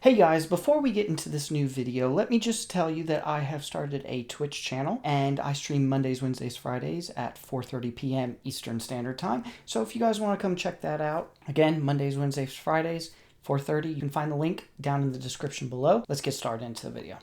Hey guys, before we get into this new video, let me just tell you that I have started a Twitch channel and I stream Mondays, Wednesdays, Fridays at 4:30 p.m. Eastern Standard Time. So if you guys want to come check that out, again, Mondays, Wednesdays, Fridays, 4:30, you can find the link down in the description below. Let's get started into the video.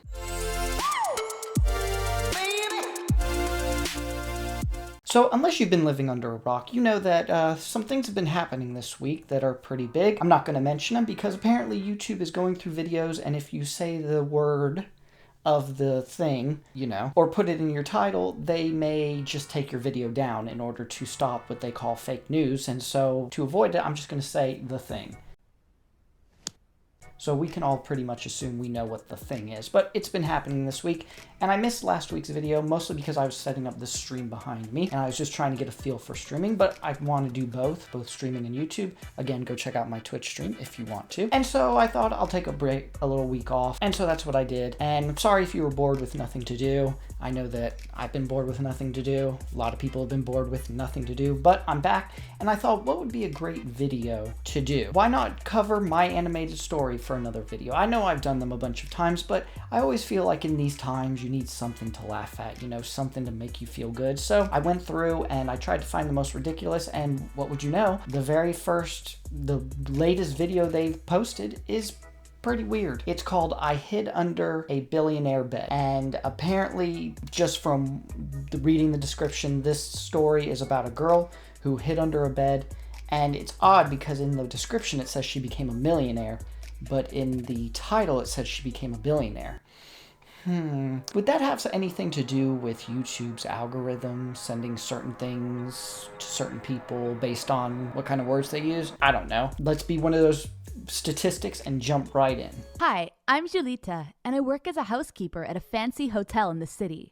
So unless you've been living under a rock, you know that some things have been happening this week that are pretty big. I'm not going to mention them because apparently YouTube is going through videos, and if you say the word of the thing, or put it in your title, they may just take your video down in order to stop what they call fake news. And so to avoid it, I'm just going to say the thing. So we can all pretty much assume we know what the thing is. But it's been happening this week, and I missed last week's video, mostly because I was setting up this stream behind me, and I was just trying to get a feel for streaming, but I want to do both streaming and YouTube. Again, go check out my Twitch stream if you want to. And so I thought I'll take a little week off, and so that's what I did. And I'm sorry if you were bored with nothing to do. I know that I've been bored with nothing to do. A lot of people have been bored with nothing to do, but I'm back, and I thought, what would be a great video to do? Why not cover my animated story for another video? I know I've done them a bunch of times, but I always feel like in these times you need something to laugh at, something to make you feel good. So I went through and I tried to find the most ridiculous, and what would you know, the latest video they've posted is pretty weird. It's called I Hid Under a Billionaire Bed, and apparently, just from reading the description, this story is about a girl who hid under a bed. And it's odd because in the description it says she became a millionaire, but in the title it says she became a billionaire. Would that have anything to do with YouTube's algorithm sending certain things to certain people based on what kind of words they use? I don't know. Let's be one of those statistics and jump right in. Hi, I'm Julita, and I work as a housekeeper at a fancy hotel in the city.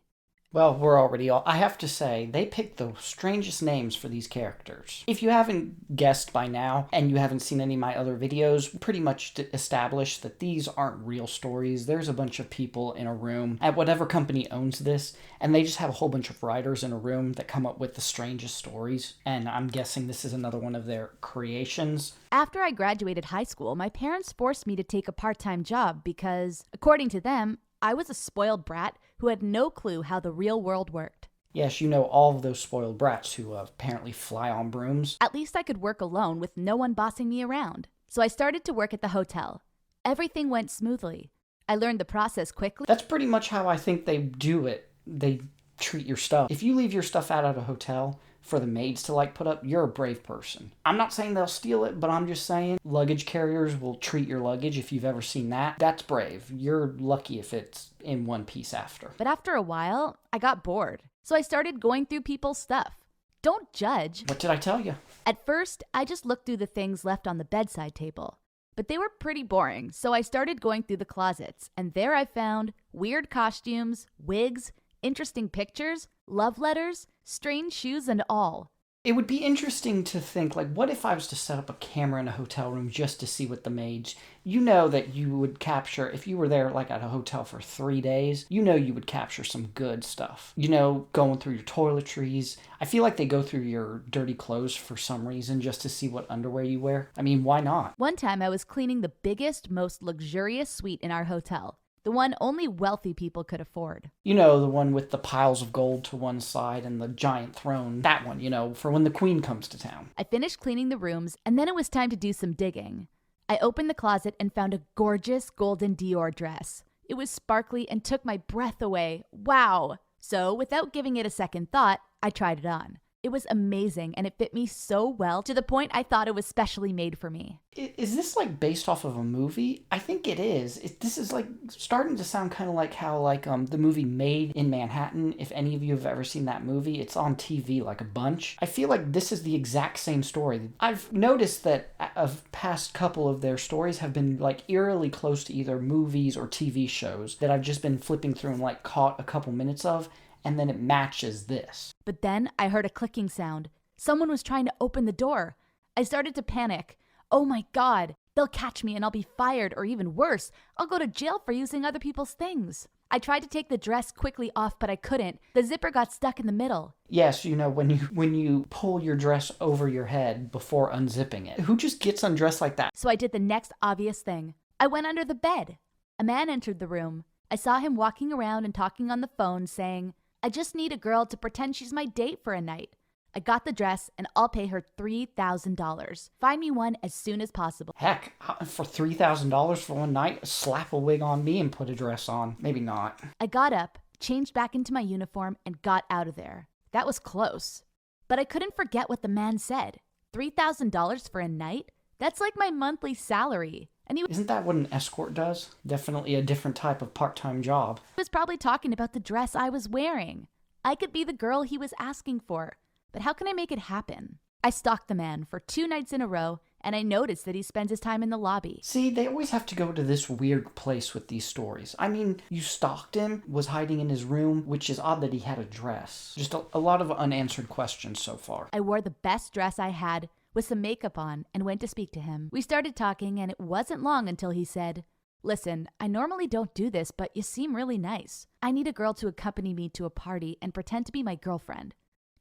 Well, I have to say, they picked the strangest names for these characters. If you haven't guessed by now, and you haven't seen any of my other videos, pretty much established that these aren't real stories. There's a bunch of people in a room at whatever company owns this, and they just have a whole bunch of writers in a room that come up with the strangest stories, and I'm guessing this is another one of their creations. After I graduated high school, my parents forced me to take a part-time job because, according to them, I was a spoiled brat who had no clue how the real world worked. Yes, you know all of those spoiled brats who apparently fly on brooms. At least I could work alone with no one bossing me around. So I started to work at the hotel. Everything went smoothly. I learned the process quickly. That's pretty much how I think they do it. They treat your stuff. If you leave your stuff out at a hotel for the maids to put up, you're a brave person. I'm not saying they'll steal it, but I'm just saying luggage carriers will treat your luggage. If you've ever seen that, that's brave. You're lucky if it's in one piece after. But after a while, I got bored. So I started going through people's stuff. Don't judge. What did I tell you? At first, I just looked through the things left on the bedside table. But they were pretty boring, so I started going through the closets, and there I found weird costumes, wigs, interesting pictures, love letters, strange shoes, and all. It would be interesting to think, what if I was to set up a camera in a hotel room just to see what the maids... You know that you would capture, if you were there, at a hotel for 3 days, you would capture some good stuff. Going through your toiletries. I feel like they go through your dirty clothes for some reason just to see what underwear you wear. I mean, why not? One time I was cleaning the biggest, most luxurious suite in our hotel. The one only wealthy people could afford. The one with the piles of gold to one side and the giant throne. That one, for when the queen comes to town. I finished cleaning the rooms, and then it was time to do some digging. I opened the closet and found a gorgeous golden Dior dress. It was sparkly and took my breath away. Wow! So, without giving it a second thought, I tried it on. It was amazing, and it fit me so well to the point I thought it was specially made for me. Is this based off of a movie? I think it is. This is starting to sound kind of like how the movie Made in Manhattan. If any of you have ever seen that movie, it's on TV a bunch. I feel like this is the exact same story. I've noticed that a past couple of their stories have been eerily close to either movies or TV shows that I've just been flipping through and caught a couple minutes of. And then it matches this. But then I heard a clicking sound. Someone was trying to open the door. I started to panic. Oh my God, they'll catch me and I'll be fired, or even worse, I'll go to jail for using other people's things. I tried to take the dress quickly off, but I couldn't. The zipper got stuck in the middle. Yes, when you pull your dress over your head before unzipping it. Who just gets undressed like that? So I did the next obvious thing. I went under the bed. A man entered the room. I saw him walking around and talking on the phone, saying, I just need a girl to pretend she's my date for a night. I got the dress and I'll pay her $3,000. Find me one as soon as possible. Heck, for $3,000 for one night, slap a wig on me and put a dress on. Maybe not. I got up, changed back into my uniform, and got out of there. That was close. But I couldn't forget what the man said. $3,000 for a night? That's like my monthly salary. And Isn't that what an escort does? Definitely a different type of part-time job. He was probably talking about the dress I was wearing. I could be the girl he was asking for. But how can I make it happen? I stalked the man for 2 nights in a row, and I noticed that he spends his time in the lobby. See, they always have to go to this weird place with these stories. I mean, you stalked him, was hiding in his room, which is odd that he had a dress. Just a lot of unanswered questions so far. I wore the best dress I had, with some makeup on, and went to speak to him. We started talking, and it wasn't long until he said, Listen, I normally don't do this, but you seem really nice. I need a girl to accompany me to a party and pretend to be my girlfriend.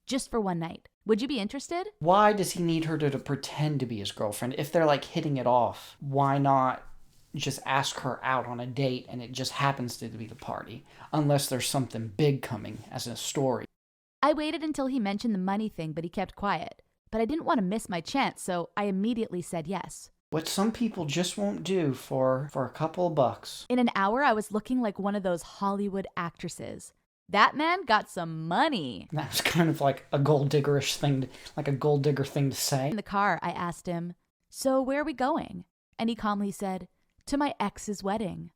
Just for one night. Would you be interested? Why does he need her to pretend to be his girlfriend? If they're like hitting it off, why not just ask her out on a date and it just happens to be the party? Unless there's something big coming as a story. I waited until he mentioned the money thing, but he kept quiet. But I didn't want to miss my chance, so I immediately said yes. What some people just won't do for a couple of bucks. In an hour, I was looking like one of those Hollywood actresses. That man got some money. That was kind of like a gold diggerish thing, like a gold digger thing to say. In the car, I asked him, So where are we going? And he calmly said, To my ex's wedding.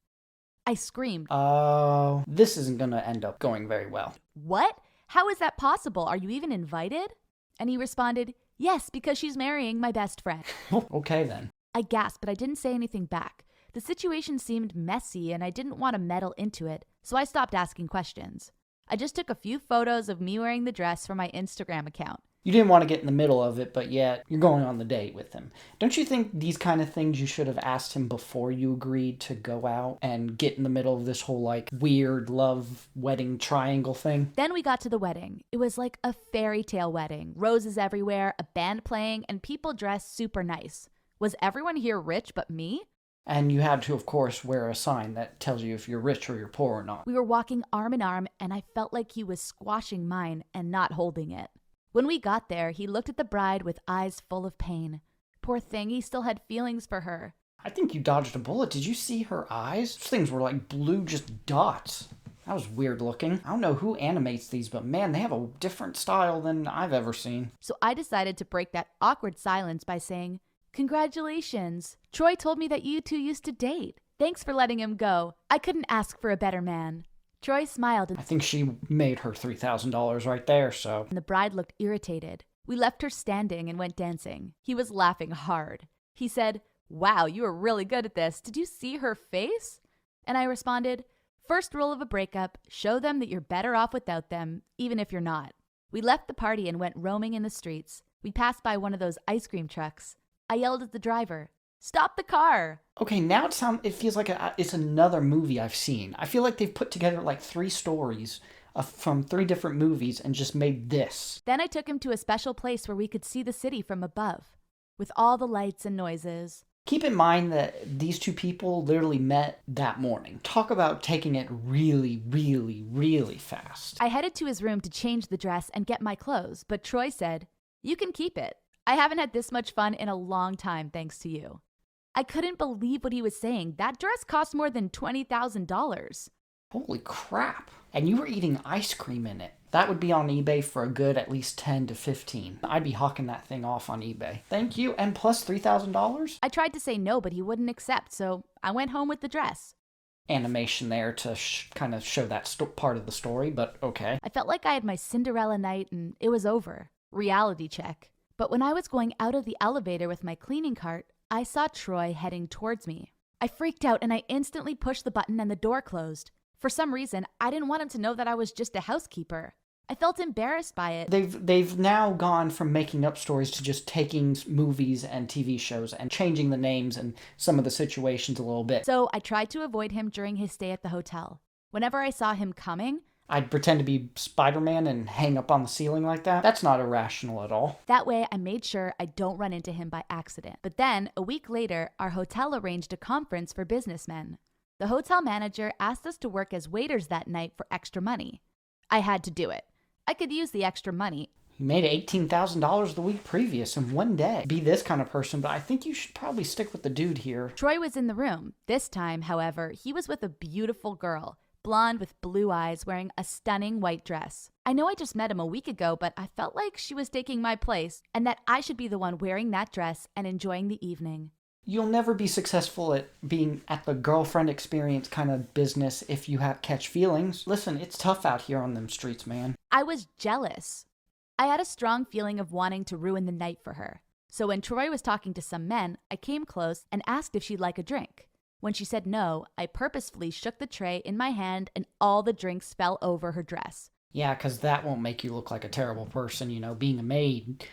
I screamed. Oh, this isn't going to end up going very well. What? How is that possible? Are you even invited? And he responded, Yes, because she's marrying my best friend. Okay then. I gasped, but I didn't say anything back. The situation seemed messy and I didn't want to meddle into it, so I stopped asking questions. I just took a few photos of me wearing the dress for my Instagram account. You didn't want to get in the middle of it, but yet you're going on the date with him. Don't you think these kind of things you should have asked him before you agreed to go out and get in the middle of this whole like weird love wedding triangle thing? Then we got to the wedding. It was like a fairy tale wedding. Roses everywhere, a band playing, and people dressed super nice. Was everyone here rich but me? And you had to, of course, wear a sign that tells you if you're rich or you're poor or not. We were walking arm in arm, and I felt like he was squashing mine and not holding it. When we got there, he looked at the bride with eyes full of pain. Poor thing, he still had feelings for her. I think you dodged a bullet. Did you see her eyes? Those things were like blue, just dots. That was weird looking. I don't know who animates these, but man, they have a different style than I've ever seen. So I decided to break that awkward silence by saying, Congratulations. Troy told me that you two used to date. Thanks for letting him go. I couldn't ask for a better man. Troy smiled. I think she made her $3,000 right there, so. And the bride looked irritated. We left her standing and went dancing. He was laughing hard. He said, Wow, you were really good at this. Did you see her face? And I responded, First rule of a breakup, show them that you're better off without them, even if you're not. We left the party and went roaming in the streets. We passed by one of those ice cream trucks. I yelled at the driver, Stop the car! Okay, now it feels like it's another movie I've seen. I feel like they've put together like 3 stories from 3 different movies and just made this. Then I took him to a special place where we could see the city from above, with all the lights and noises. Keep in mind that these 2 people literally met that morning. Talk about taking it really, really, really fast. I headed to his room to change the dress and get my clothes, but Troy said, You can keep it. I haven't had this much fun in a long time thanks to you. I couldn't believe what he was saying. That dress cost more than $20,000. Holy crap. And you were eating ice cream in it. That would be on eBay for a good at least 10 to 15. I'd be hawking that thing off on eBay. Thank you. And plus $3,000? I tried to say no, but he wouldn't accept, so I went home with the dress. Animation there to kind of show that part of the story, but okay. I felt like I had my Cinderella night and it was over. Reality check. But when I was going out of the elevator with my cleaning cart, I saw Troy heading towards me. I freaked out and I instantly pushed the button and the door closed. For some reason, I didn't want him to know that I was just a housekeeper. I felt embarrassed by it. They've now gone from making up stories to just taking movies and TV shows and changing the names and some of the situations a little bit. So I tried to avoid him during his stay at the hotel. Whenever I saw him coming, I'd pretend to be Spider-Man and hang up on the ceiling like that. That's not irrational at all. That way, I made sure I don't run into him by accident. But then, a week later, our hotel arranged a conference for businessmen. The hotel manager asked us to work as waiters that night for extra money. I had to do it. I could use the extra money. You made $18,000 the week previous in one day. Be this kind of person, but I think you should probably stick with the dude here. Troy was in the room. This time, however, he was with a beautiful girl, blonde with blue eyes, wearing a stunning white dress. I know I just met him a week ago, but I felt like she was taking my place and that I should be the one wearing that dress and enjoying the evening. You'll never be successful at being at the girlfriend experience kind of business if you catch feelings. Listen, it's tough out here on them streets, man. I was jealous. I had a strong feeling of wanting to ruin the night for her. So when Troy was talking to some men, I came close and asked if she'd like a drink. When she said no, I purposefully shook the tray in my hand and all the drinks fell over her dress. Yeah, because that won't make you look like a terrible person, being a maid.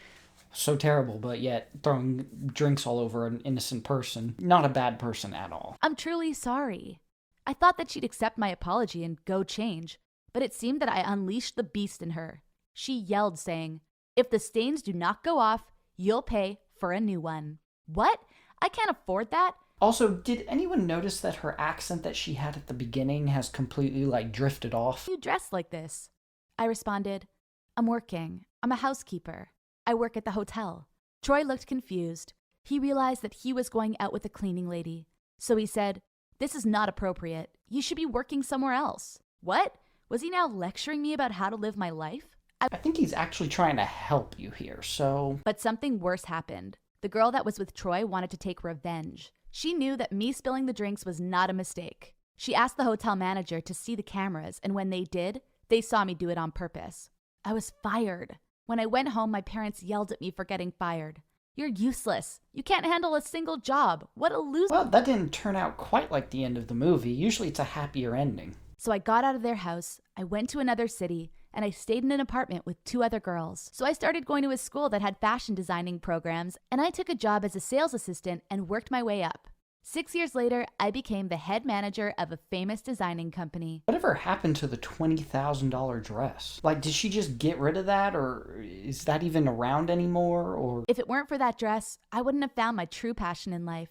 So terrible, but yet throwing drinks all over an innocent person. Not a bad person at all. I'm truly sorry. I thought that she'd accept my apology and go change, but it seemed that I unleashed the beast in her. She yelled, saying, "If the stains do not go off, you'll pay for a new one." What? I can't afford that. Also, did anyone notice that her accent that she had at the beginning has completely, drifted off? You dress like this. I responded, "I'm working. I'm a housekeeper. I work at the hotel." Troy looked confused. He realized that he was going out with a cleaning lady. So he said, "This is not appropriate. You should be working somewhere else." What? Was he now lecturing me about how to live my life? I think he's actually trying to help you here, so... But something worse happened. The girl that was with Troy wanted to take revenge. She knew that me spilling the drinks was not a mistake. She asked the hotel manager to see the cameras, and when they did, they saw me do it on purpose. I was fired. When I went home, my parents yelled at me for getting fired. "You're useless. You can't handle a single job. What a loser." Well, that didn't turn out quite like the end of the movie. Usually it's a happier ending. So I got out of their house, I went to another city, and I stayed in an apartment with 2 other girls. So I started going to a school that had fashion designing programs, and I took a job as a sales assistant and worked my way up. 6 years later, I became the head manager of a famous designing company. Whatever happened to the $20,000 dress? Did she just get rid of that, or is that even around anymore, or... If it weren't for that dress, I wouldn't have found my true passion in life.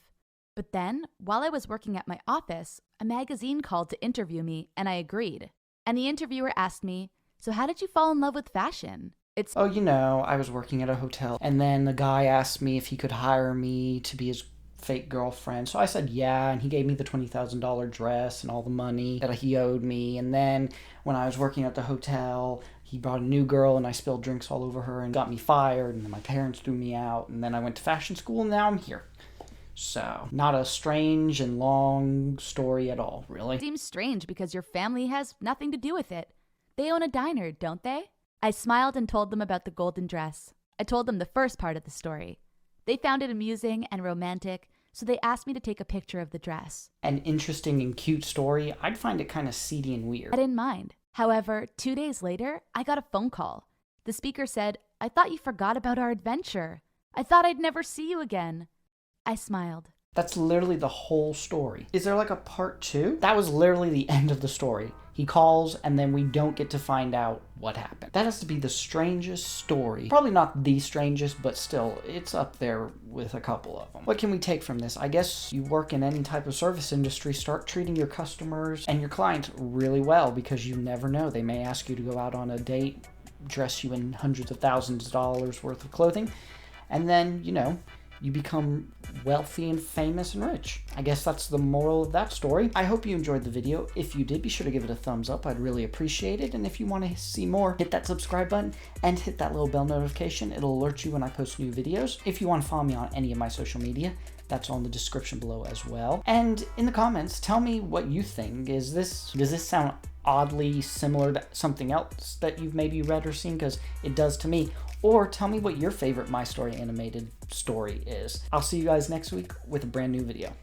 But then, while I was working at my office, a magazine called to interview me, and I agreed. And the interviewer asked me, "So how did you fall in love with fashion?" Oh, I was working at a hotel, and then the guy asked me if he could hire me to be his fake girlfriend. So I said yeah, and he gave me the $20,000 dress and all the money that he owed me. And then when I was working at the hotel, he brought a new girl, and I spilled drinks all over her and got me fired, and then my parents threw me out, and then I went to fashion school, and now I'm here. So, not a strange and long story at all, really. Seems strange because your family has nothing to do with it. They own a diner, don't they? I smiled and told them about the golden dress. I told them the first part of the story. They found it amusing and romantic, so they asked me to take a picture of the dress. An interesting and cute story. I'd find it kind of seedy and weird. I didn't mind. However, 2 days later, I got a phone call. The speaker said, "I thought you forgot about our adventure. I thought I'd never see you again." I smiled. That's literally the whole story. Is there a part 2? That was literally the end of the story. He calls, and then we don't get to find out what happened. That has to be the strangest story. Probably not the strangest, but still, it's up there with a couple of them. What can we take from this? I guess you work in any type of service industry, start treating your customers and your clients really well, because you never know. They may ask you to go out on a date, dress you in hundreds of thousands of dollars worth of clothing, and then, you become wealthy and famous and rich. I guess that's the moral of that story. I hope you enjoyed the video. If you did, be sure to give it a thumbs up. I'd really appreciate it. And if you want to see more, hit that subscribe button and hit that little bell notification. It'll alert you when I post new videos. If you want to follow me on any of my social media, that's all in the description below as well. And in the comments, tell me what you think. Does this sound oddly similar to something else that you've maybe read or seen? Because it does to me. Or tell me what your favorite My Story animated story is. I'll see you guys next week with a brand new video.